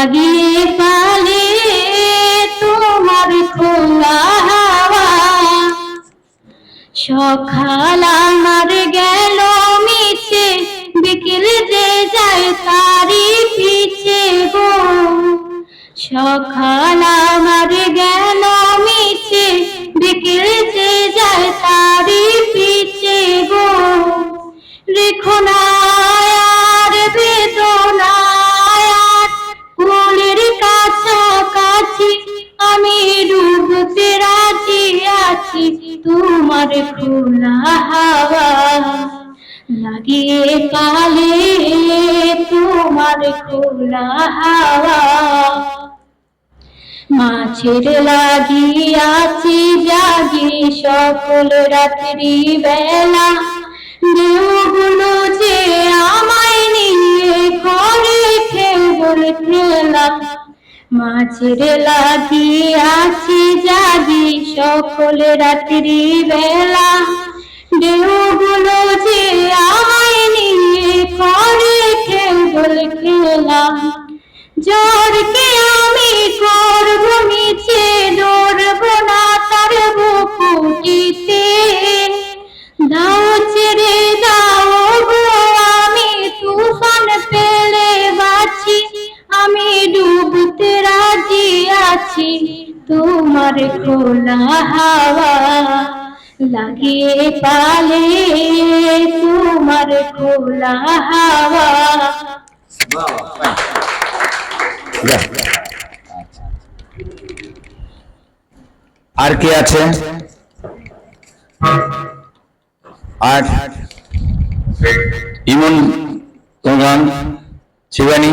লাগিয়ে পালে তোমার খোলা হাওয়া, সকাল আমার গেল মিছে, বিকেল যে যায় তারি পিছে গো। সকাল আমার গেল মিছে, বিকেল যে যায় তারি পিছে গো। রেখো না আর বেদনা আর কোলের কাছাকাছি, আমি ডুবতে রাজি আছি তোমার খোলা হাওয়া, লাগিয়ে পালে তোমার খোলা হাওয়া। মাছের লাগিয়াছি জাগি সকল রাত্রি বেলা, ঢেউগুলো যে আমায় নিয়ে করে কেবল খেলা। মাছের লাগিয়াছি জাগি সকল রাত্রি বেলা, ঢেউগুলো যে আমায় নিয়ে করে কেবল খেলা। জ্বরকে আমি করব মিছে, ধরব না তার বুকুটিতে, দাও ছেড়ে দাও গো আমি তুফান পেলে বাঁচি, আমি ডুবতে রাজি আছি তোমার খোলা হাওয়া, লাগিয়ে পালে তোমার খোলা হাওয়া। আর কে আছে? আর ইমন তোমার গান শিবানী